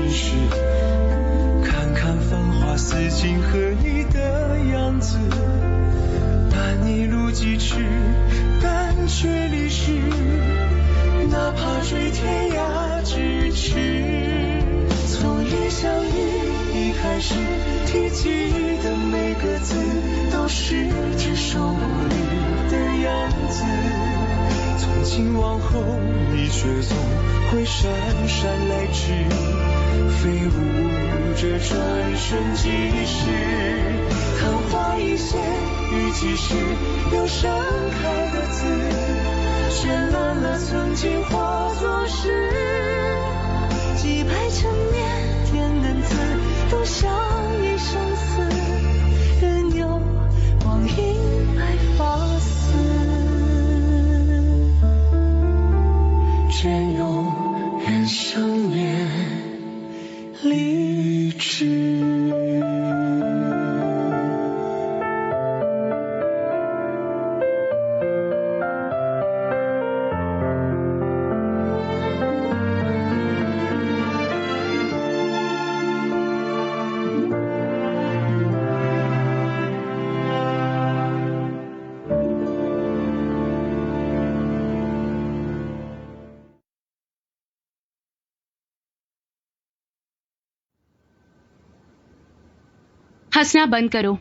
世，看看繁华似锦和你的样子，伴你路几尺，但却离世，哪怕追天涯咫尺。从一相遇一开始，提及的每个字都是只手里的样子，从今往后你却总会姗姗来迟，飞舞着转瞬即逝。昙花一现于几时，又盛开的字，绚烂了曾经化作诗。几百陈年天能字，都像一生死，任由光阴来发丝，愿永远相恋立志。हंसना बंद करो।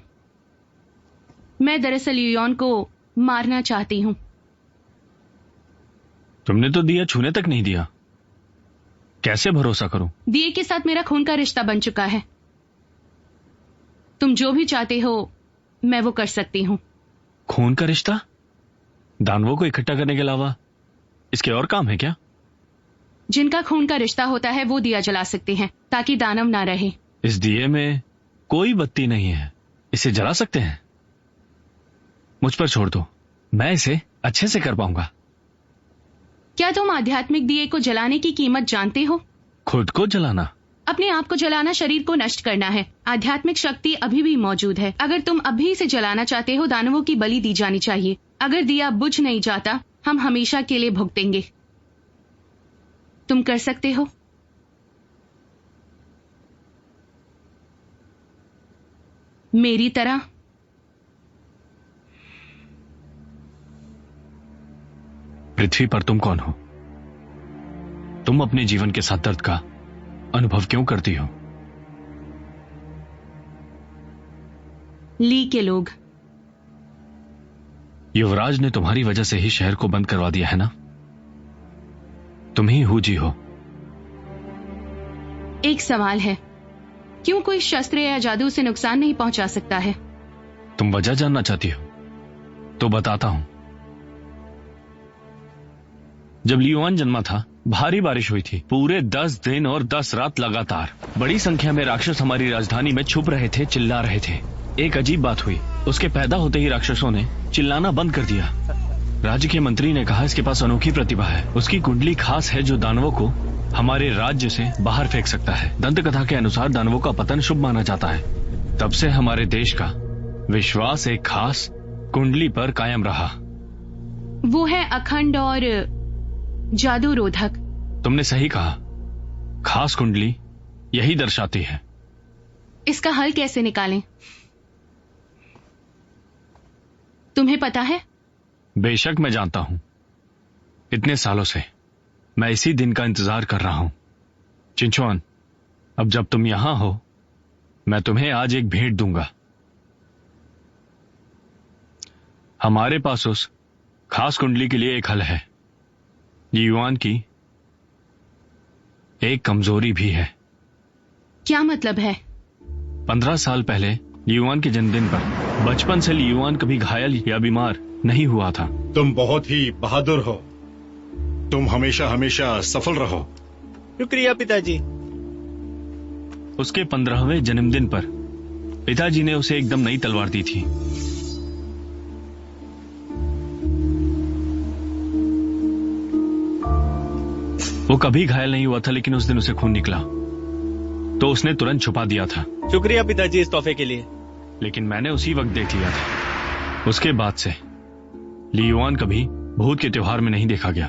मैं दरअसल युयॉन को मारना चाहती हूं। तुमने तो दिया छूने तक नहीं दिया, कैसे भरोसा करूं? दिए के साथ मेरा खून का रिश्ता बन चुका है। तुम जो भी चाहते हो मैं वो कर सकती हूं। खून का रिश्ता? दानवों को इकट्ठा करने के अलावा इसके और काम है क्या? जिनका खून का रिश्ता होता है वो दिया जला सकते हैं ताकि दानव ना रहे। इस दिए में कोई बत्ती नहीं है, इसे जला सकते हैं? मुझ पर छोड़ दो, मैं इसे अच्छे से कर पाऊंगा। क्या तुम आध्यात्मिक दिए को जलाने की कीमत जानते हो? खुद को जलाना? अपने आप को जलाना शरीर को नष्ट करना है। आध्यात्मिक शक्ति अभी भी मौजूद है। अगर तुम अभी इसे जलाना चाहते हो, दानवों की बलि दी जानी चाहिए। अगर दिया बुझ नहीं जाता, हम हमेशा के लिए भुगतेंगे। तुम कर सकते हो? मेरी तरह? पृथ्वी पर तुम कौन हो? तुम अपने जीवन के साथ दर्द का अनुभव क्यों करती हो? ली के लोग। युवराज ने तुम्हारी वजह से ही शहर को बंद करवा दिया है ना? तुम ही हूजी हो। एक सवाल है, क्यों कोई शस्त्र या जादू से नुकसान नहीं पहुंचा सकता है? तुम वजह जानना चाहती हो तो बताता हूं। जब लियोन जन्मा था, भारी बारिश हुई थी। पूरे 10 दिन और 10 रात लगातार। बड़ी संख्या में राक्षस हमारी राजधानी में छुप रहे थे, चिल्ला रहे थे। एक अजीब बात हुई, उसके पैदा होते ही राक्षसों ने चिल्लाना बंद कर दिया। राज्य के मंत्री ने कहा इसके पास अनोखी प्रतिभा है, उसकी कुंडली खास है जो दानवों को हमारे राज्य से बाहर फेंक सकता है। दंत कथा के अनुसार दानवों का पतन शुभ माना जाता है। तब से हमारे देश का विश्वास एक खास कुंडली पर कायम रहा। वो है अखंड और जादू रोधक। तुमने सही कहा, खास कुंडली यही दर्शाती है। इसका हल कैसे निकालें? तुम्हें पता है? बेशक मैं जानता हूं। इतने सालों से मैं इसी दिन का इंतजार कर रहा हूं। चिंचुआन, अब जब तुम यहां हो, मैं तुम्हें आज एक भेंट दूंगा। हमारे पास उस खास कुंडली के लिए एक हल है। युआन की एक कमजोरी भी है। क्या मतलब है? 15 साल पहले युआन के जन्मदिन पर बचपन से युआन कभी घायल या बीमार नहीं हुआ था। तुम बहुत ही बहादुर हो। तुम हमेशा हमेशा सफल रहो। शुक्रिया पिताजी। उसके 15वें जन्मदिन पर पिताजी ने उसे एकदम नई तलवार दी थी। वो कभी घायल नहीं हुआ था, लेकिन उस दिन उसे खून निकला तो उसने तुरंत छुपा दिया था। शुक्रिया पिताजी इस तोहफे के लिए। लेकिन मैंने उसी वक्त देख लिया था। उसके बाद से लियुआन कभी भूत के त्योहार में नहीं देखा गया।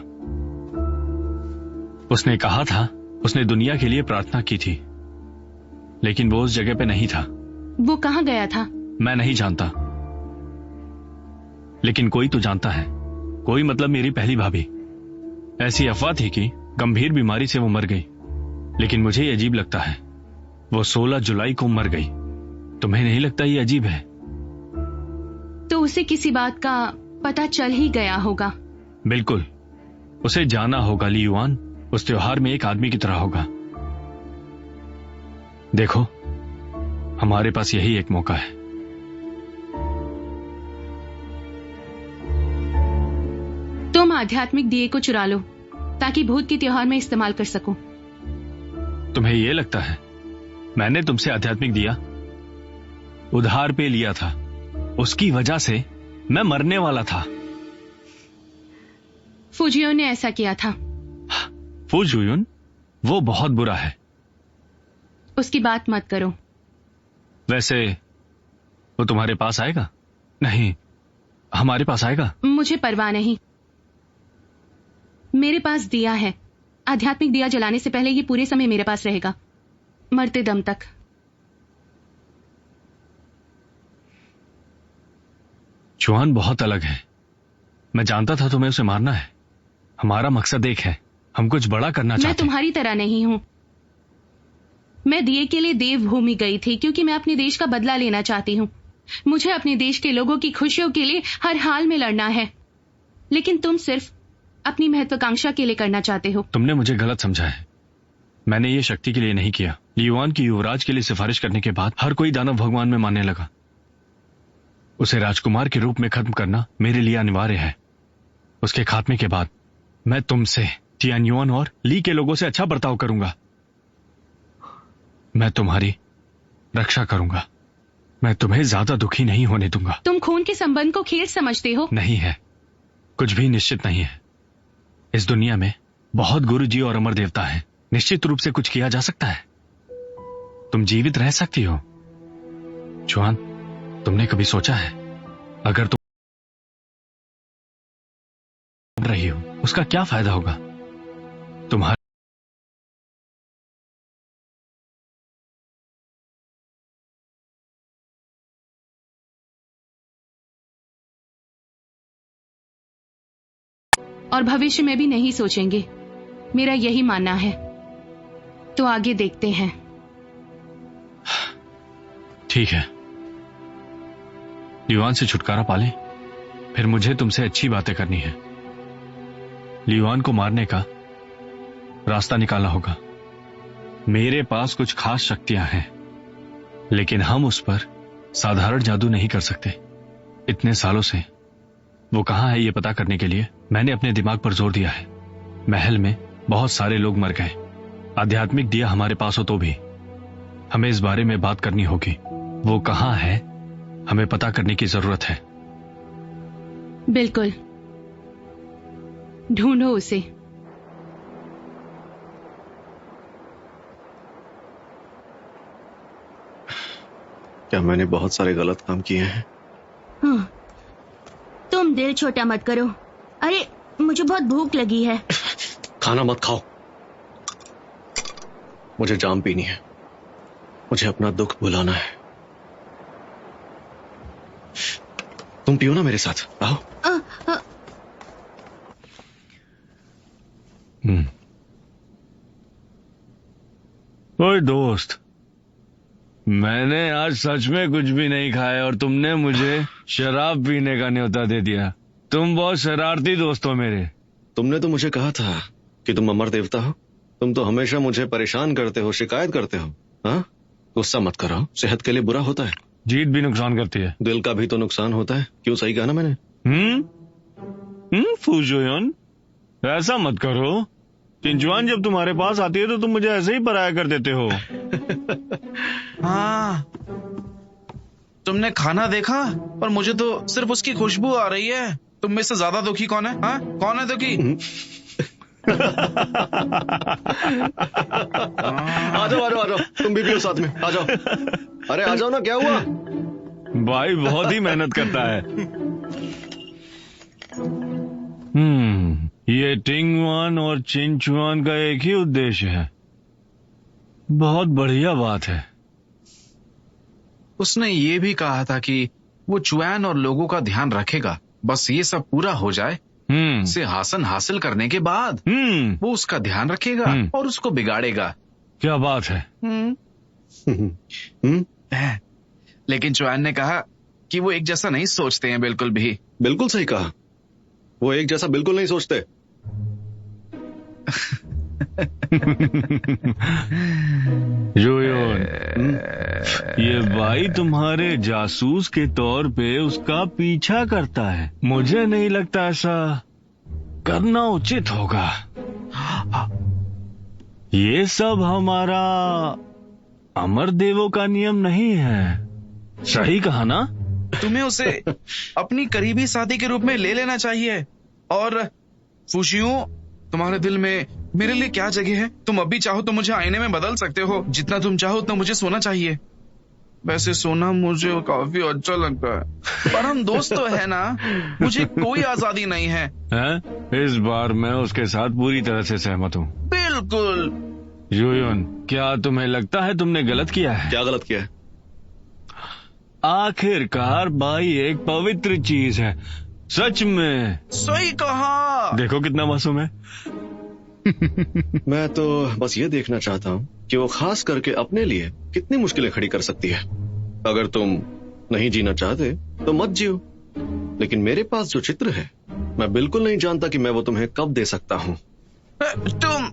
उसने कहा था उसने दुनिया के लिए प्रार्थना की थी, लेकिन वो उस जगह पे नहीं था। वो कहाँ गया था? मैं नहीं जानता, लेकिन कोई तो जानता है। कोई मतलब मेरी पहली भाभी। ऐसी अफवाह थी कि गंभीर बीमारी से वो मर गई, लेकिन मुझे ये अजीब लगता है, वो 16 जुलाई को मर गई। तुम्हें नहीं लगता ये अजीब है? तो उसे किसी बात का पता चल ही गया होगा। बिल्कुल, उसे जाना होगा ली युआन। उस त्योहार में एक आदमी की तरह होगा। देखो, हमारे पास यही एक मौका है। तुम आध्यात्मिक दिए को चुरा लो ताकि भूत के त्योहार में इस्तेमाल कर सको। तुम्हें यह लगता है मैंने तुमसे आध्यात्मिक दिया उधार पे लिया था? उसकी वजह से मैं मरने वाला था। फुजियोन ने ऐसा किया था। फुजियोन? वो बहुत बुरा है। उसकी बात मत करो। वैसे वो तुम्हारे पास आएगा? नहीं, हमारे पास आएगा। मुझे परवाह नहीं। मेरे पास दिया है। आध्यात्मिक दिया जलाने से पहले ये पूरे समय मेरे पास रहेगा, मरते दम तक। जुआन बहुत अलग है। मैं जानता था तुम्हें उसे मारना है। हमारा मकसद एक है, हम कुछ बड़ा करना चाहते हैं। मैं तुम्हारी तरह नहीं हूं। मैं दिए के लिए देवभूमि गई थी क्योंकि मैं अपने देश का बदला लेना चाहती हूं। मुझे अपने देश के लोगों की खुशियों के लिए हर हाल में लड़ना है, लेकिन तुम सिर्फ अपनी महत्वाकांक्षा के लिए करना चाहते हो। तुमने मुझे गलत समझा है। मैंने ये शक्ति के लिए नहीं किया। ली युआन की युवराज के लिए सिफारिश करने के बाद हर कोई दानव भगवान में मानने लगा। उसे राजकुमार के रूप में खत्म करना मेरे लिए अनिवार्य है। उसके खात्मे के बाद मैं तुमसे, तियान्युआन और ली के लोगों से अच्छा बर्ताव करूंगा। मैं तुम्हारी रक्षा करूंगा। मैं तुम्हें ज्यादा दुखी नहीं होने दूंगा। तुम खून के संबंध को खेल समझते हो? नहीं है, कुछ भी निश्चित नहीं है। इस दुनिया में बहुत गुरुजी और अमर देवता हैं। निश्चित रूप से कुछ किया जा सकता है। तुम जीवित रह सकती हो। जुआन, तुमने कभी सोचा है अगर तुम रही हो उसका क्या फायदा होगा? तुम्हारा और भविष्य में भी नहीं सोचेंगे। मेरा यही मानना है। तो आगे देखते हैं। ठीक है, ली युआन से छुटकारा पाले, फिर मुझे तुमसे अच्छी बातें करनी है। ली युआन को मारने का रास्ता निकालना होगा। मेरे पास कुछ खास शक्तियां हैं, लेकिन हम उस पर साधारण जादू नहीं कर सकते। इतने सालों से वो कहां है ये पता करने के लिए मैंने अपने दिमाग पर जोर दिया है। महल में बहुत सारे लोग मर गए। आध्यात्मिक दिया हमारे पास हो तो भी हमें इस बारे में बात करनी होगी। वो कहां है हमें पता करने की जरूरत है। बिल्कुल, ढूंढो उसे। क्या मैंने बहुत सारे गलत काम किए हैं? हाँ, तुम दिल छोटा मत करो। अरे, मुझे बहुत भूख लगी है। खाना मत खाओ। मुझे जाम पीनी है। मुझे अपना दुख भुलाना है। तुम पियो ना मेरे साथ, आओ। ओए दोस्त, मैंने आज सच में कुछ भी नहीं खाया और तुमने मुझे शराब पीने का न्योता दे दिया। तुम बहुत शरारती दोस्त हो मेरे। तुमने तो मुझे कहा था कि तुम अमर देवता हो। तुम तो हमेशा मुझे परेशान करते हो, शिकायत करते हो। हाँ, गुस्सा मत करो, सेहत के लिए बुरा होता है। जीत भी नुकसान करती है। दिल का भी तो नुकसान होता है। क्यों, सही कहा ना मैंने? फुजियोन, ऐसा मत करो। चिंचुआन जब तुम्हारे पास आती है तो तुम मुझे ऐसे ही पराया कर देते हो। हाँ, तुमने खाना देखा? पर मुझे तो सिर्फ उसकी खुशबू आ रही है। तुम में से ज्यादा दुखी कौन है? हाँ, कौन है दुखी? आ जाओ आ जाओ आ जाओ, तुम भी पियो साथ में, आ जाओ। अरे आ जाओ ना, क्या हुआ? भाई बहुत ही मेहनत करता है। ये टिंगवान और चिंचुआन का एक ही उद्देश्य है, बहुत बढ़िया बात है। उसने ये भी कहा था कि वो चुआन और लोगों का ध्यान रखेगा, बस ये सब पूरा हो जाए। सिंहासन हासिल करने के बाद वो उसका ध्यान रखेगा और उसको बिगाड़ेगा। क्या बात है। लेकिन चुआन ने कहा कि वो एक जैसा नहीं सोचते हैं बिल्कुल भी। बिल्कुल सही कहा, वो एक जैसा बिल्कुल नहीं सोचते। जोयोन, ये भाई तुम्हारे जासूस के तौर पे उसका पीछा करता है। मुझे नहीं लगता ऐसा करना उचित होगा। ये सब हमारा अमरदेवों का नियम नहीं है। सही कहा ना? तुम्हें उसे अपनी करीबी साथी के रूप में ले लेना चाहिए। और फुशियों, तुम्हारे दिल में मेरे लिए क्या जगह है? तुम अभी चाहो तो मुझे आईने में बदल सकते हो। जितना तुम चाहो उतना मुझे सोना चाहिए। वैसे सोना मुझे काफी अच्छा लगता है, पर हम दोस्त तो है ना, मुझे कोई आजादी नहीं है। इस बार मैं उसके साथ पूरी तरह से सहमत हूँ। बिल्कुल। जोयोन, क्या तुम्हें लगता है तुमने गलत किया है? क्या गलत किया है? आखिरकार भाई एक पवित्र चीज है। सच में सही कहा। देखो कितना मासूम है। मैं तो बस ये देखना चाहता हूँ कि वो खास करके अपने लिए कितनी मुश्किलें खड़ी कर सकती है। अगर तुम नहीं जीना चाहते तो मत जियो, लेकिन मेरे पास जो चित्र है, मैं बिल्कुल नहीं जानता कि मैं वो तुम्हें कब दे सकता हूँ। तुम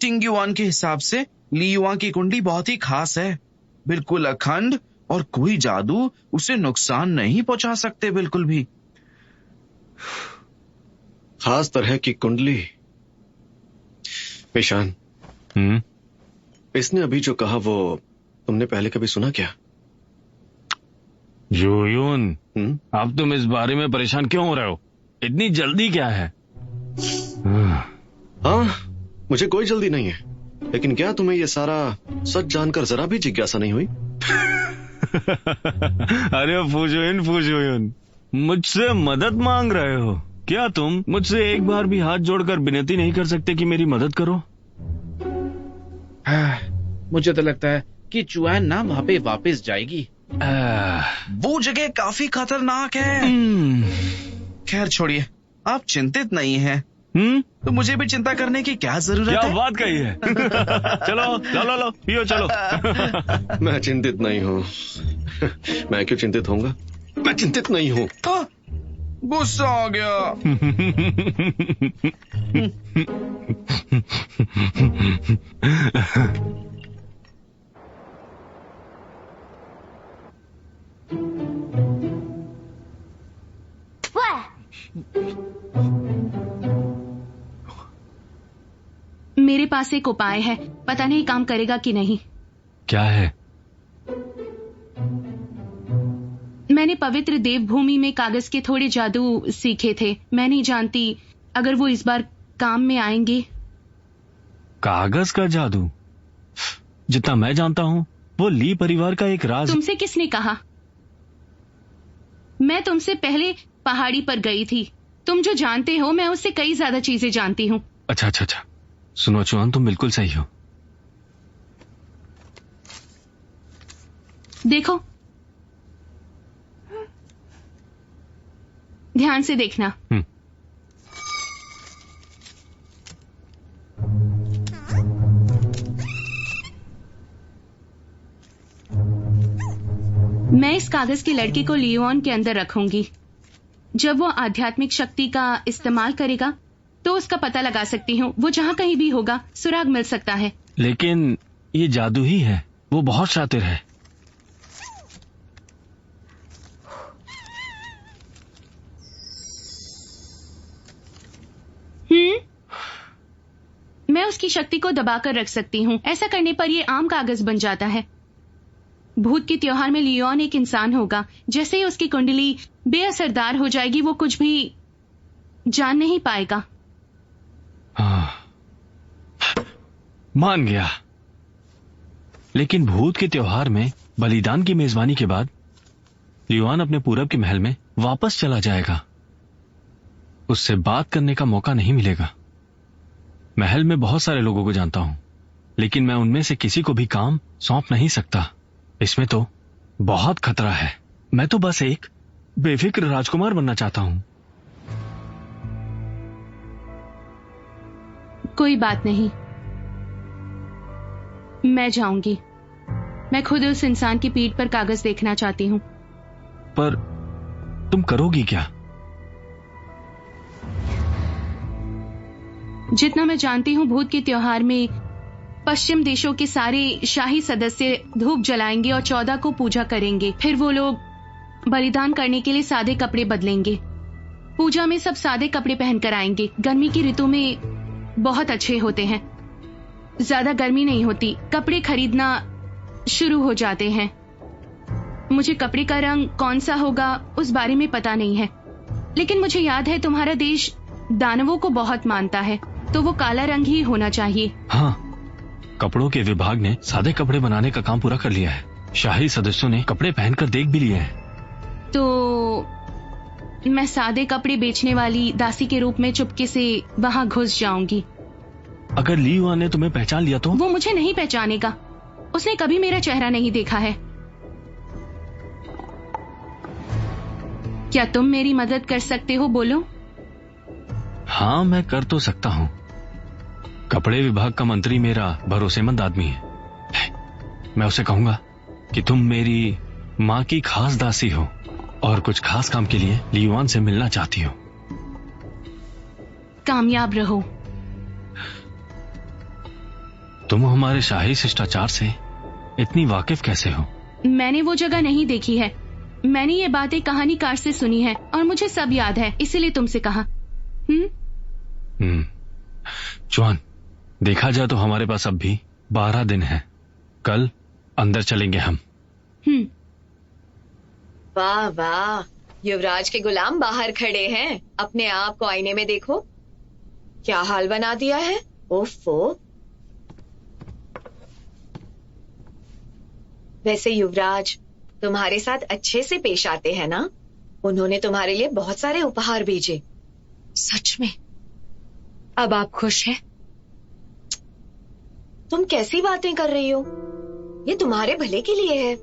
टिंग युआन के हिसाब से ली युआन की कुंडली बहुत ही खास है, बिल्कुल अखंड, और कोई जादू उसे नुकसान नहीं पहुंचा सकते बिल्कुल भी। खास तरह की कुंडली। ईशान, इसने अभी जो कहा वो तुमने पहले कभी सुना क्या? जोयोन, अब तुम इस बारे में परेशान क्यों हो रहे हो? इतनी जल्दी क्या है? हाँ, मुझे कोई जल्दी नहीं है, लेकिन क्या तुम्हें ये सारा सच जानकर जरा भी जिज्ञासा नहीं हुई? अरे फुजोइन, मुझसे मदद मांग रहे हो क्या? तुम मुझसे एक बार भी हाथ जोड़कर विनती नहीं कर सकते कि मेरी मदद करो? मुझे तो लगता है कि चुआन ना वहां पे वापस जाएगी। वो जगह काफी खतरनाक है। खैर छोड़िए, आप चिंतित नहीं हैं। तो मुझे भी चिंता करने की क्या जरूरत है? क्या बात कही है। चलो लो पियो चलो। मैं चिंतित नहीं हूँ। मैं क्यों चिंतित होऊंगा? मैं चिंतित नहीं हूँ। गुस्सा आ गया। मेरे पास एक उपाय है, पता नहीं काम करेगा कि नहीं। क्या है? मैंने पवित्र देवभूमि में कागज के थोड़े जादू सीखे थे। मैं नहीं जानती अगर वो इस बार काम में आएंगे। कागज का जादू? जितना मैं जानता हूँ वो ली परिवार का एक राज। तुमसे किसने कहा? मैं तुमसे पहले पहाड़ी पर गई थी। तुम जो जानते हो मैं उससे कई ज्यादा चीजें जानती हूँ। अच्छा। सुनो चुआन, तुम बिल्कुल सही हो। देखो, ध्यान से देखना। मैं इस कागज के लड़के को लियोन के अंदर रखूंगी। जब वो आध्यात्मिक शक्ति का इस्तेमाल करेगा तो उसका पता लगा सकती हूँ। वो जहाँ कहीं भी होगा सुराग मिल सकता है। लेकिन ये जादू ही है, वो बहुत शातिर है। मैं उसकी शक्ति को दबाकर रख सकती हूँ। ऐसा करने पर ये आम कागज बन जाता है। भूत के त्योहार में लियोन एक इंसान होगा। जैसे ही उसकी कुंडली बेअसरदार हो जाएगी वो कुछ भी जान नहीं पाएगा। मान गया। लेकिन भूत के त्योहार में बलिदान की मेजबानी के बाद लियोन अपने पूरब के महल में वापस चला जाएगा। उससे बात करने का मौका नहीं मिलेगा। महल में बहुत सारे लोगों को जानता हूं, लेकिन मैं उनमें से किसी को भी काम सौंप नहीं सकता। इसमें तो बहुत खतरा है। मैं तो बस एक बेफिक्र राजकुमार बनना चाहता हूं। कोई बात नहीं, मैं जाऊंगी। मैं खुद उस इंसान की पीठ पर कागज देखना चाहती हूं। पर तुम करोगी क्या? जितना मैं जानती हूं, भूत के त्योहार में पश्चिम देशों के सारे शाही सदस्य धूप जलाएंगे और 14 को पूजा करेंगे। फिर वो लोग बलिदान करने के लिए सादे कपड़े बदलेंगे। पूजा में सब सादे कपड़े पहनकर आएंगे। गर्मी की ऋतु में बहुत अच्छे होते हैं, ज्यादा गर्मी नहीं होती। कपड़े खरीदना शुरू हो जाते हैं। मुझे कपड़े का रंग कौन सा होगा उस बारे में पता नहीं है, लेकिन मुझे याद है तुम्हारा देश दानवों को बहुत मानता है, तो वो काला रंग ही होना चाहिए। हाँ, कपड़ों के विभाग ने सादे कपड़े बनाने का काम पूरा कर लिया है। शाही सदस्यों ने कपड़े पहनकर देख भी लिए हैं। तो मैं सादे कपड़े बेचने वाली दासी के रूप में चुपके से वहां घुस जाऊंगी। अगर ली युआन ने तुम्हें पहचान लिया तो? वो मुझे नहीं पहचानेगा। उसने कभी मेरा चेहरा नहीं देखा है। क्या तुम मेरी मदद कर सकते हो? बोलो। हाँ, मैं कर तो सकता हूँ। कपड़े विभाग का मंत्री मेरा भरोसेमंद आदमी है। मैं उसे कहूंगा कि तुम मेरी माँ की खास दासी हो और कुछ खास काम के लिए ली युआन से मिलना चाहती हो। कामयाब रहो। तुम हमारे शाही शिष्टाचार से इतनी वाकिफ कैसे हो? मैंने वो जगह नहीं देखी है। मैंने ये बातें कहानीकार से सुनी है और मुझे सब याद है, इसीलिए तुमसे कहा। च्वान, देखा जाए तो हमारे पास अब भी 12 दिन है। कल अंदर चलेंगे हम। वाह वाह, युवराज के गुलाम बाहर खड़े हैं। अपने आप को आईने में देखो, क्या हाल बना दिया है। ओफो। वैसे युवराज तुम्हारे साथ अच्छे से पेश आते हैं ना? उन्होंने तुम्हारे लिए बहुत सारे उपहार भेजे। सच में? अब आप खुश हैं? तुम कैसी बातें कर रही हो? ये तुम्हारे भले के लिए है।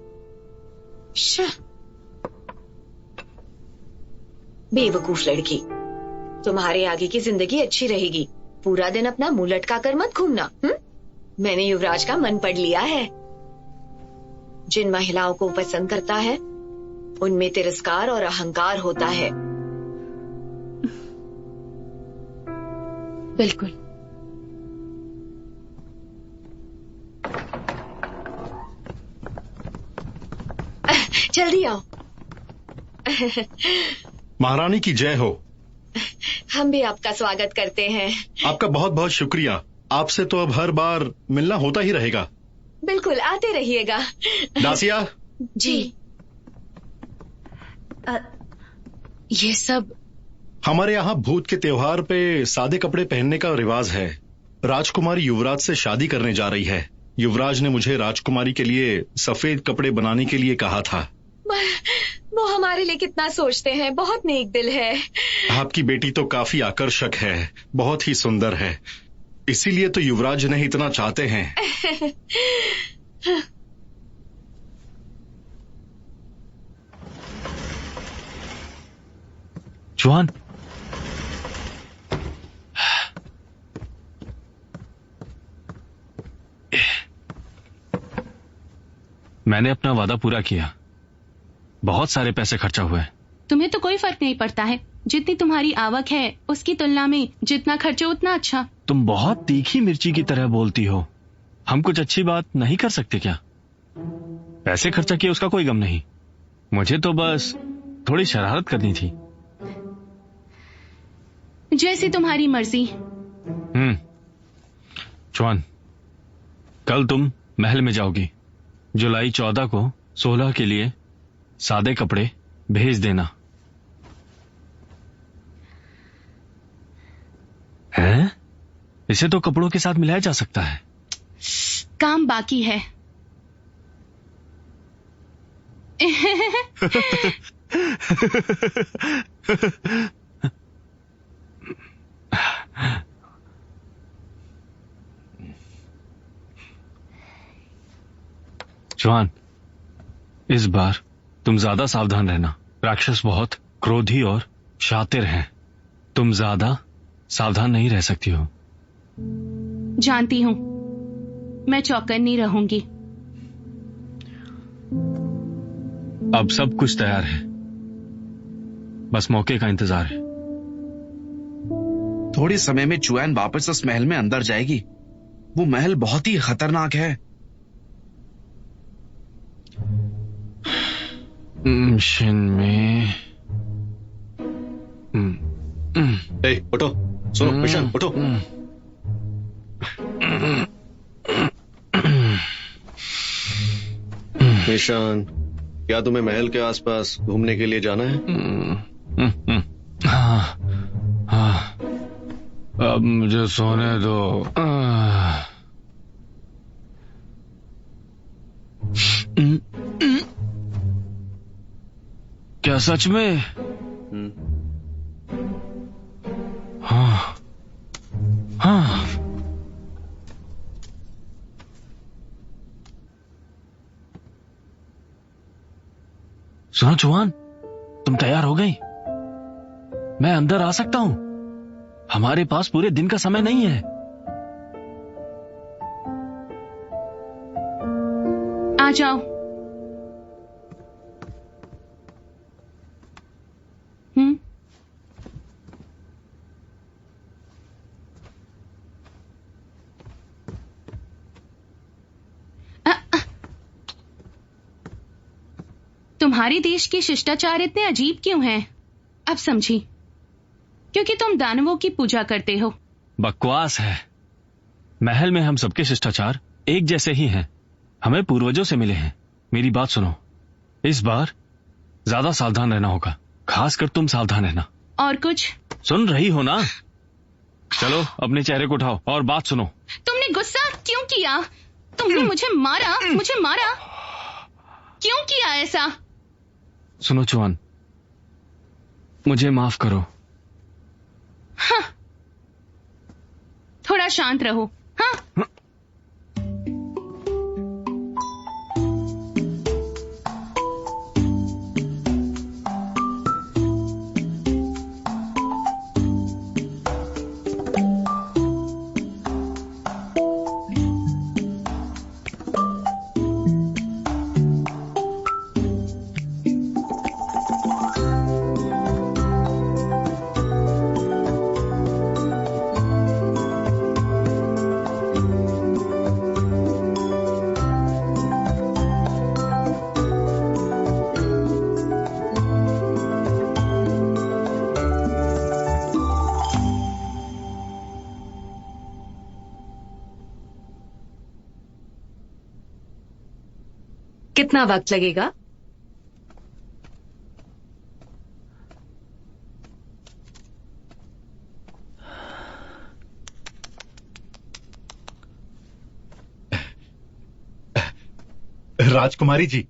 बेवकूफ लड़की। तुम्हारे आगे की जिंदगी अच्छी रहेगी। पूरा दिन अपना मुंह लटका कर मत घूमना। मैंने युवराज का मन पढ़ लिया है। जिन महिलाओं को पसंद करता है उनमें तिरस्कार और अहंकार होता है। बिल्कुल। जल्दी आओ। महारानी की जय हो। हम भी आपका स्वागत करते हैं। आपका बहुत बहुत शुक्रिया। आपसे तो अब हर बार मिलना होता ही रहेगा। बिल्कुल, आते रहिएगा। दासिया जी। ये सब हमारे यहाँ भूत के त्योहार पे सादे कपड़े पहनने का रिवाज है। राजकुमारी युवराज से शादी करने जा रही है। युवराज ने मुझे राजकुमारी के लिए सफेद कपड़े बनाने के लिए कहा था। वो हमारे लिए कितना सोचते हैं। बहुत नेक दिल है। आपकी बेटी तो काफी आकर्षक है, बहुत ही सुंदर है। इसीलिए तो युवराज ने इतना चाहते हैं। च्वान, मैंने अपना वादा पूरा किया। बहुत सारे पैसे खर्चा हुए। तुम्हें तो कोई फर्क नहीं पड़ता है। जितनी तुम्हारी आवक है उसकी तुलना में जितना खर्चा उतना अच्छा। तुम बहुत तीखी मिर्ची की तरह बोलती हो। हम कुछ अच्छी बात नहीं कर सकते क्या? पैसे खर्चा किए उसका कोई गम नहीं। मुझे तो बस थोड़ी शरारत करनी थी। जैसी तुम्हारी मर्जी। च्वान, कल तुम महल में जाओगी। जुलाई 14 को 16 के लिए सादे कपड़े भेज देना। हैं? इसे तो कपड़ों के साथ मिलाया जा सकता है। काम बाकी है। चौहान, इस बार तुम ज्यादा सावधान रहना। राक्षस बहुत क्रोधी और शातिर हैं। तुम ज्यादा सावधान नहीं रह सकती हो। जानती हूँ, मैं चौकन्नी रहूंगी। अब सब कुछ तैयार है, बस मौके का इंतजार है। थोड़े समय में चुआन वापस उस महल में अंदर जाएगी। वो महल बहुत ही खतरनाक है। मिशन में उठो, सुनो मिशन, उठो। मिशन, क्या तुम्हें महल के आसपास घूमने के लिए जाना है? हाँ, अब मुझे सोने दो। क्या सच में? हाँ, हाँ। सुनो चौहान, तुम तैयार हो गई? मैं अंदर आ सकता हूं? हमारे पास पूरे दिन का समय नहीं है। आ जाओ। तुम्हारे देश के शिष्टाचार इतने अजीब क्यों हैं? अब समझी, क्योंकि तुम दानवों की पूजा करते हो। बकवास है। महल में हम सबके शिष्टाचार एक जैसे ही हैं। हमें पूर्वजों से मिले हैं। मेरी बात सुनो, इस बार ज्यादा सावधान रहना होगा। खासकर तुम सावधान रहना। और कुछ? सुन रही हो ना? चलो अपने चेहरे को उठाओ और बात सुनो। तुमने गुस्सा क्यों किया? तुमने मुझे मारा, मुझे मारा। क्यों किया ऐसा? सुनो चौहान, मुझे माफ करो। हाँ, थोड़ा शांत रहो। हाँ, कितना वक्त लगेगा? राजकुमारी जी,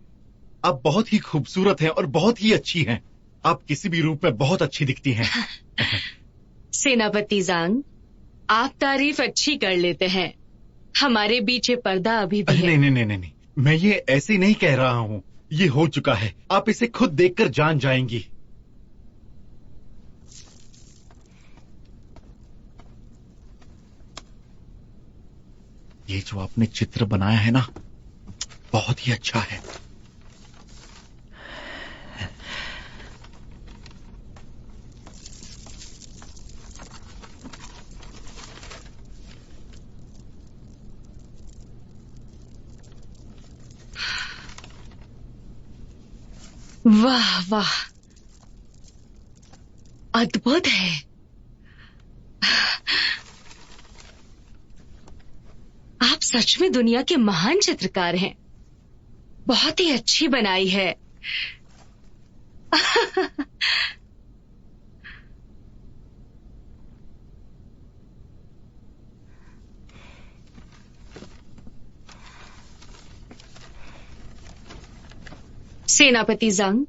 आप बहुत ही खूबसूरत हैं और बहुत ही अच्छी हैं। आप किसी भी रूप में बहुत अच्छी दिखती हैं। सेनापति जांग, आप तारीफ अच्छी कर लेते हैं। हमारे बीच ये पर्दा अभी भी है। नहीं, मैं ये ऐसे नहीं कह रहा हूँ। ये हो चुका है। आप इसे खुद देखकर जान जाएंगी। ये जो आपने चित्र बनाया है ना, बहुत ही अच्छा है। वाह वाह, अद्भुत है। आप सच में दुनिया के महान चित्रकार हैं। बहुत ही अच्छी बनाई है। सेनापति जांग,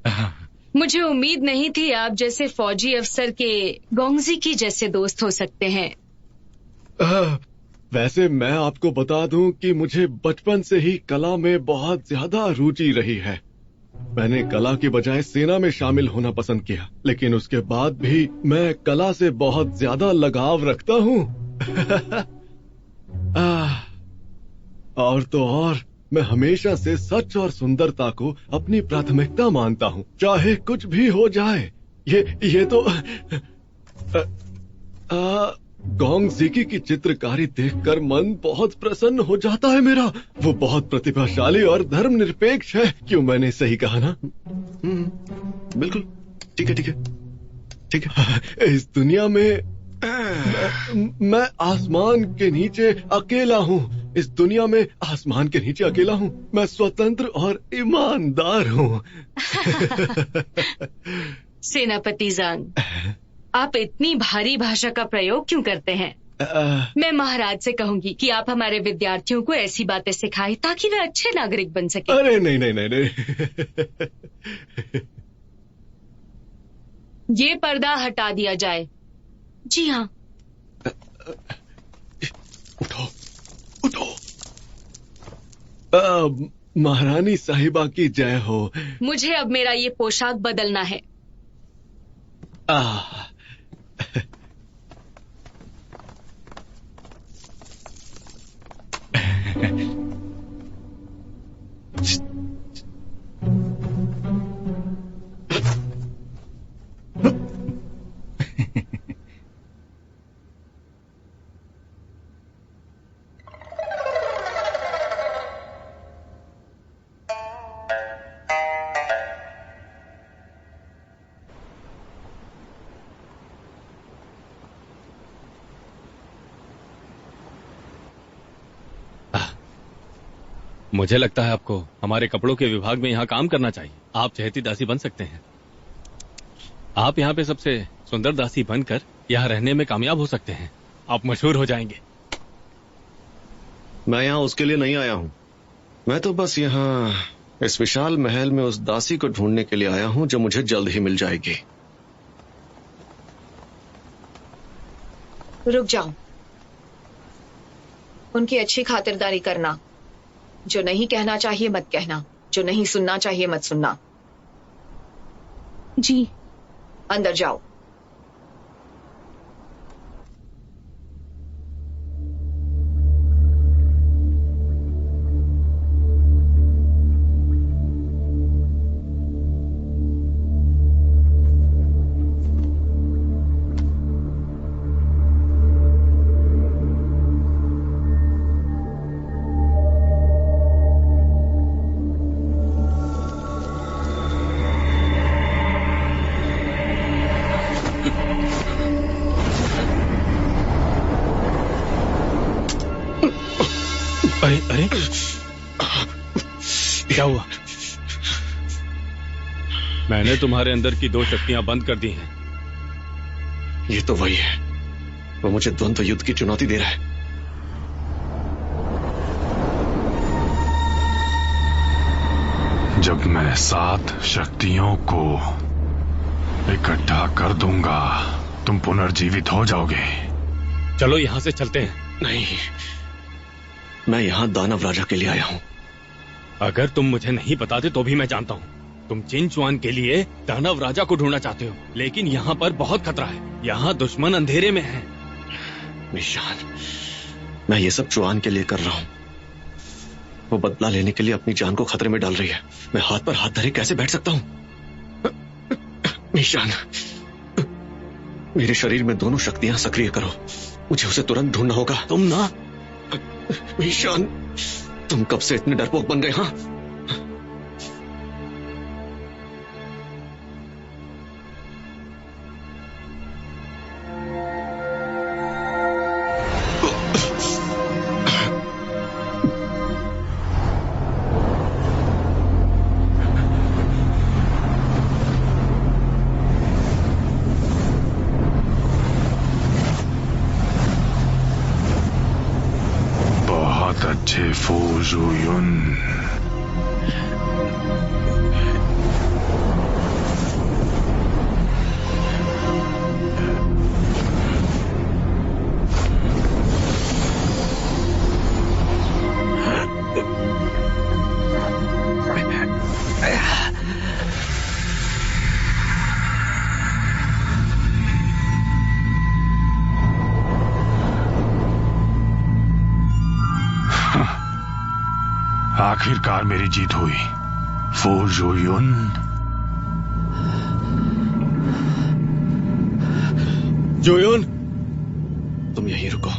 मुझे उम्मीद नहीं थी आप जैसे फौजी अफसर के गोंगजी की जैसे दोस्त हो सकते हैं। वैसे मैं आपको बता दूं कि मुझे बचपन से ही कला में बहुत ज्यादा रुचि रही है। मैंने कला के बजाय सेना में शामिल होना पसंद किया, लेकिन उसके बाद भी मैं कला से बहुत ज्यादा लगाव रखता हूँ। और तो और मैं हमेशा से सच और सुंदरता को अपनी प्राथमिकता मानता हूँ, चाहे कुछ भी हो जाए। ये तो गोंग ज़िकी की चित्रकारी देखकर मन बहुत प्रसन्न हो जाता है मेरा। वो बहुत प्रतिभाशाली और धर्मनिरपेक्ष है। क्यों मैंने सही कहा ना? बिल्कुल ठीक है, ठीक है, ठीक है। इस दुनिया में मैं आसमान के नीचे अकेला हूँ। इस दुनिया में आसमान के नीचे अकेला हूँ। मैं स्वतंत्र और ईमानदार हूँ। सेनापति जांग, आप इतनी भारी भाषा का प्रयोग क्यों करते हैं? मैं महाराज से कहूंगी कि आप हमारे विद्यार्थियों को ऐसी बातें सिखाएं ताकि वे अच्छे नागरिक बन सके। अरे नहीं नहीं नहीं नहीं। ये पर्दा हटा दिया जाए। जी हाँ। उठो उठो। महारानी साहिबा की जय हो। मुझे अब मेरा ये पोशाक बदलना है। मुझे लगता है आपको हमारे कपड़ों के विभाग में यहाँ काम करना चाहिए। आप चहेती दासी बन सकते हैं। आप यहाँ पे सबसे सुंदर दासी बनकर यहाँ रहने में कामयाब हो सकते हैं। आप मशहूर हो जाएंगे। मैं यहाँ उसके लिए नहीं आया हूँ। मैं तो बस यहाँ इस विशाल महल में उस दासी को ढूंढने के लिए आया हूँ जो मुझे जल्द ही मिल जाएगी। रुक जाओ। उनकी अच्छी खातिरदारी करना। जो नहीं कहना चाहिए मत कहना, जो नहीं सुनना चाहिए मत सुनना। जी। अंदर जाओ। अरे अरे क्या हुआ? मैंने तुम्हारे अंदर की 2 शक्तियां बंद कर दी हैं। ये तो वही है। वो मुझे द्वंद्व युद्ध की चुनौती दे रहा है। जब मैं 7 शक्तियों को इकट्ठा कर दूंगा, तुम पुनर्जीवित हो जाओगे। चलो यहाँ से चलते हैं। नहीं, मैं यहाँ दानव राजा के लिए आया हूँ। अगर तुम मुझे नहीं बताते तो भी मैं जानता हूँ। तुम चिन के लिए दानव राजा को ढूंढना चाहते हो, लेकिन यहाँ पर बहुत खतरा है। यहाँ दुश्मन अंधेरे में है। निशान, मैं ये सब चुआन के लिए कर रहा हूँ। वो बदला लेने के लिए अपनी जान को खतरे में डाल रही है। मैं हाथ पर हाथ धरे कैसे बैठ सकता हूँ? निशान, मेरे शरीर में दोनों शक्तियां सक्रिय करो। मुझे उसे तुरंत ढूंढना होगा। तुम ना निशान, तुम कब से इतने डरपोक बन गए? हाँ, अच्छे फूजुयुन। आखिरकार मेरी जीत हुई। फू जुयुन। जुयुन, तुम यहीं रुको।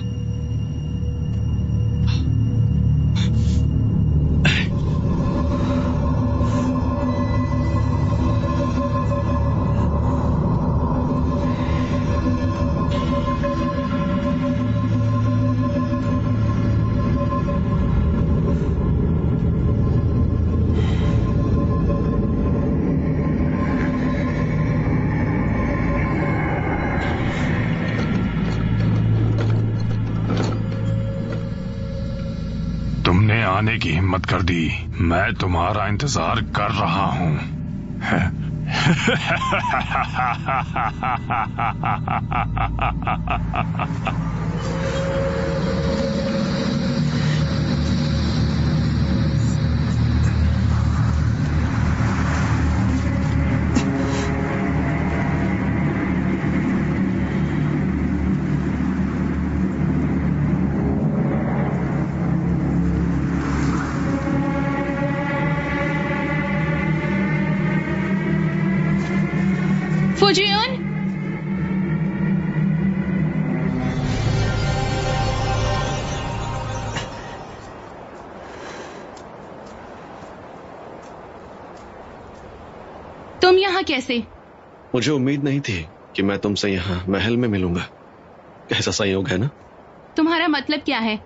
तुमने आने की हिम्मत कर दी। मैं तुम्हारा इंतजार कर रहा हूं। फुजियन, तुम यहाँ कैसे? मुझे उम्मीद नहीं थी कि मैं तुमसे यहाँ महल में मिलूंगा। कैसा संयोग है ना? तुम्हारा मतलब क्या है?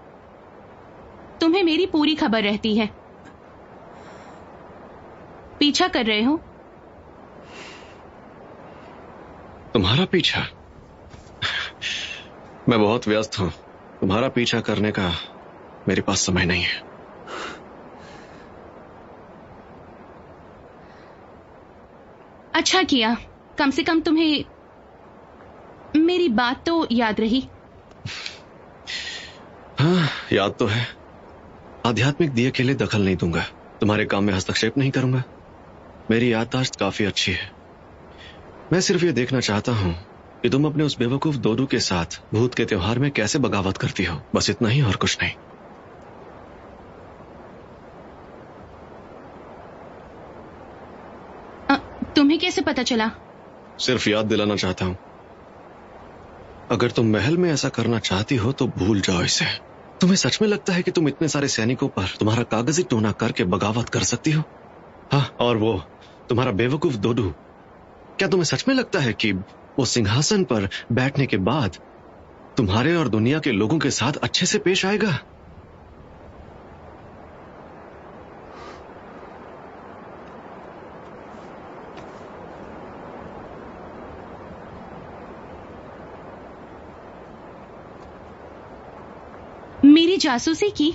तुम्हें मेरी पूरी खबर रहती है। पीछा कर रहे हो? तुम्हारा पीछा? मैं बहुत व्यस्त हूं। तुम्हारा पीछा करने का मेरे पास समय नहीं है। अच्छा किया, कम से कम तुम्हें मेरी बात तो याद रही। हाँ, याद तो है। आध्यात्मिक दिए के लिए दखल नहीं दूंगा। तुम्हारे काम में हस्तक्षेप नहीं करूंगा। मेरी याददाश्त काफी अच्छी है। मैं सिर्फ ये देखना चाहता हूं कि तुम अपने उस बेवकूफ दोदू के साथ भूत के त्योहार में कैसे बगावत करती हो। बस इतना ही और कुछ नहीं। तुम्हें कैसे पता चला? सिर्फ याद दिलाना चाहता हूं। अगर तुम महल में ऐसा करना चाहती हो तो भूल जाओ इसे। तुम्हें सच में लगता है कि तुम इतने सारे सैनिकों पर तुम्हारा कागजी टोना करके बगावत कर सकती हो? हाँ, और वो तुम्हारा बेवकूफ दोदू, क्या तुम्हें सच में लगता है कि वो सिंहासन पर बैठने के बाद तुम्हारे और दुनिया के लोगों के साथ अच्छे से पेश आएगा? मेरी जासूसी की?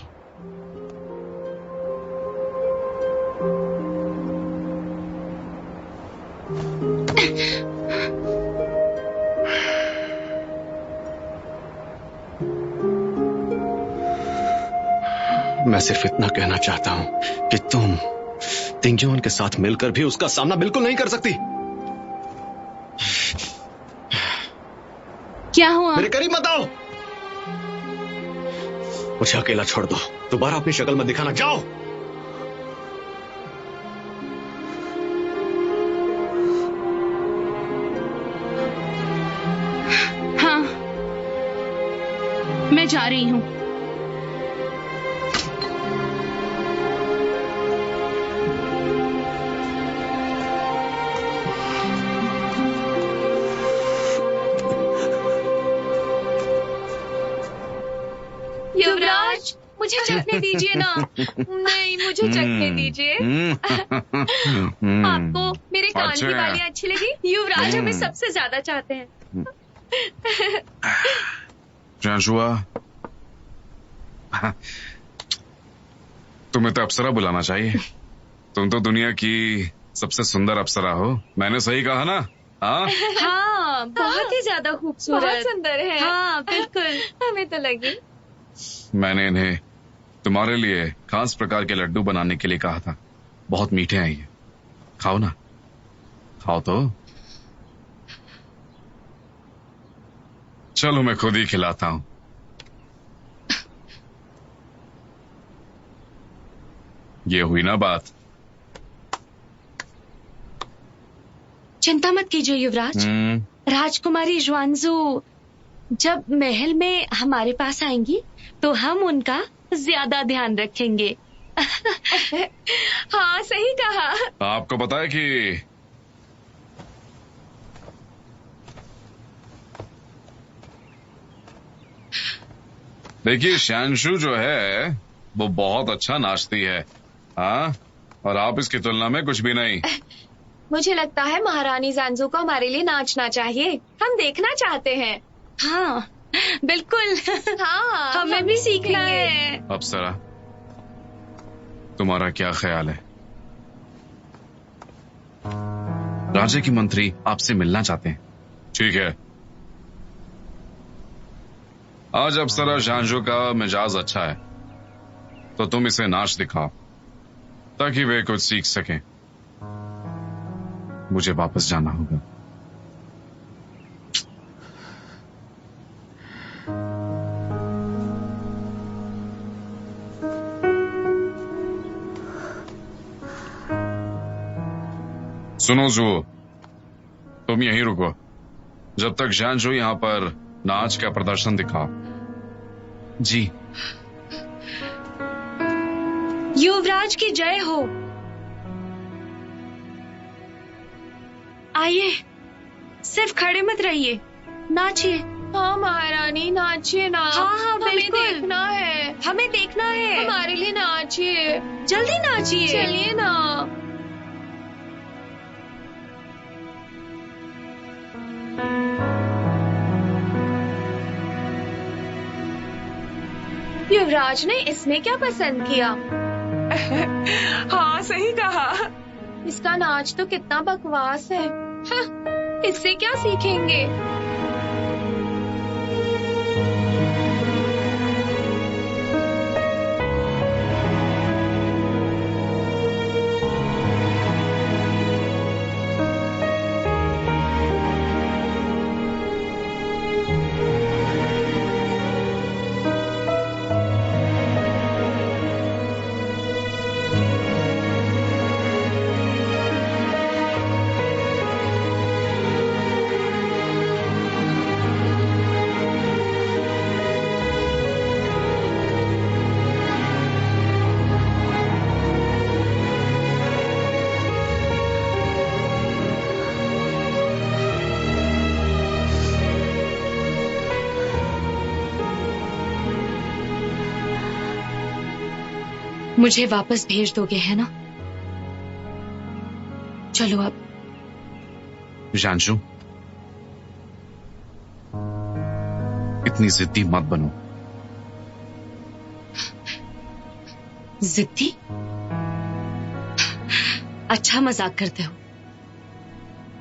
मैं सिर्फ इतना कहना चाहता हूं कि तुम तिंगजोन के साथ मिलकर भी उसका सामना बिल्कुल नहीं कर सकती। क्या हुआ? मेरे करीब मत आओ। मुझे अकेला छोड़ दो। दोबारा अपनी शक्ल मत दिखाना। जाओ। हाँ, मैं जा रही हूं। युवराज, मुझे चखने दीजिए ना। नहीं, मुझे चखने दीजिए। आपको मेरे कान की बालियां अच्छी लगी? युवराज हमें सबसे ज्यादा चाहते हैं। जाशुआ, तुम्हें तो अप्सरा बुलाना चाहिए। तुम तो दुनिया की सबसे सुंदर अप्सरा हो। मैंने सही कहा ना? हाँ, बहुत ही ज्यादा खूबसूरत, बहुत सुंदर है। हाँ, बिल्कुल, हमें तो लगी। मैंने इन्हें तुम्हारे लिए खास प्रकार के लड्डू बनाने के लिए कहा था। बहुत मीठे हैं ये। खाओ ना, खाओ तो। चलो मैं खुद ही खिलाता हूं। ये हुई ना बात। चिंता मत कीजिए युवराज। राजकुमारी ज्वांजू जब महल में हमारे पास आएंगी तो हम उनका ज्यादा ध्यान रखेंगे। हाँ सही कहा। आपको पता है कि देखिए शानशु जो है वो बहुत अच्छा नाचती है, हाँ, और आप इसकी तुलना में कुछ भी नहीं। मुझे लगता है महारानी जानजू को हमारे लिए नाचना चाहिए। हम देखना चाहते हैं। हाँ बिल्कुल। हाँ हमें भी सीखना है। अप्सरा, तुम्हारा क्या ख्याल है? राजा की मंत्री आपसे मिलना चाहते हैं। ठीक है, आज अप्सरा शानशु का मिजाज अच्छा है तो तुम इसे नाच दिखाओ ताकि वे कुछ सीख सकें। मुझे वापस जाना होगा। सुनो जुओ, तुम यहीं रुको जब तक शानशु यहां पर नाच का प्रदर्शन दिखाओ। जी। युवराज की जय हो। आइए, सिर्फ खड़े मत रहिए, नाचिए। हाँ महारानी नाचिए ना। हाँ हाँ बिल्कुल। हमें देखना है। हमें देखना है। हमारे लिए नाचिए। जल्दी नाचिए। चलिए ना। युवराज ने इसमें क्या पसंद किया? हाँ सही कहा। इसका नाच तो कितना बकवास है। हाँ, इससे क्या सीखेंगे? मुझे वापस भेज दोगे है ना? चलो अब। शानशु, इतनी जिद्दी मत बनो। जिद्दी? अच्छा मजाक करते हो।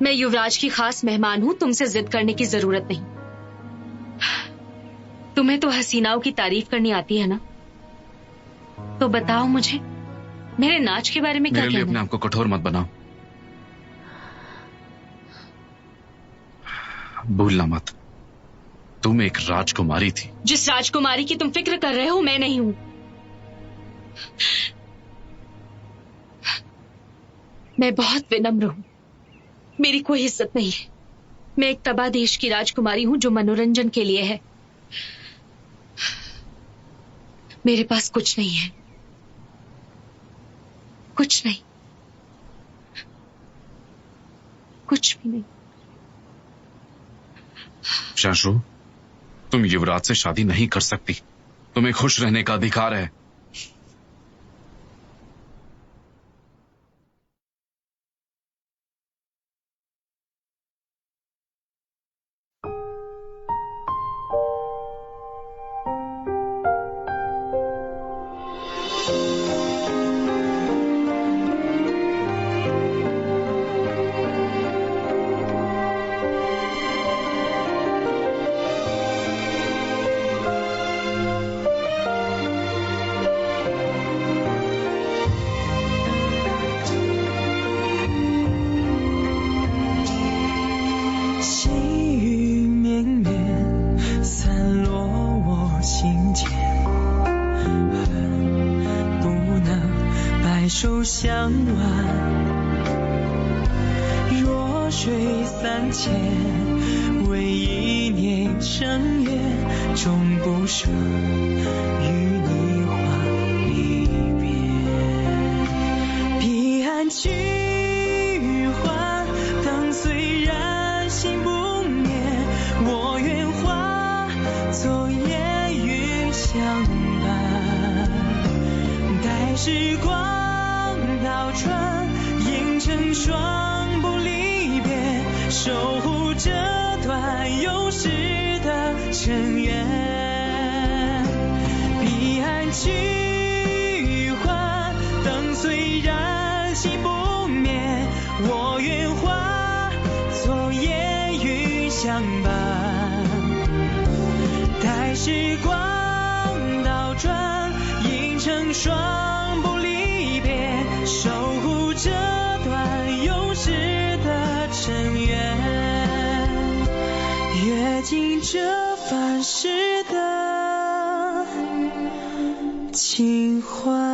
मैं युवराज की खास मेहमान हूं, तुमसे जिद करने की जरूरत नहीं। तुम्हें तो हसीनाओं की तारीफ करनी आती है ना? तो बताओ मुझे मेरे नाच के बारे में क्या मेरे लिए कहना अपने आप को कठोर मत बनाओ। भूलना मत, तुम एक राजकुमारी थी। जिस राजकुमारी की तुम फिक्र कर रहे हो मैं नहीं हूं। मैं बहुत विनम्र हूं, मेरी कोई इज्जत नहीं है। मैं एक तबाह देश की राजकुमारी हूं जो मनोरंजन के लिए है। मेरे पास कुछ नहीं है, कुछ नहीं, कुछ भी नहीं। शानशु, तुम युवराज से शादी नहीं कर सकती। तुम्हें खुश रहने का अधिकार है। 携手相挽，弱水三千，为一念成缘，终不舍与你话离别。彼岸去还，灯虽然心不灭，我愿化作烟云相伴。待时光倒转，映成双不离别，守护这段永世的尘缘。彼岸去还，灯虽然心不灭，我愿化作烟云相伴。待时光倒转，映成双不离别，守护这段永世的尘缘。阅尽这凡世的情怀。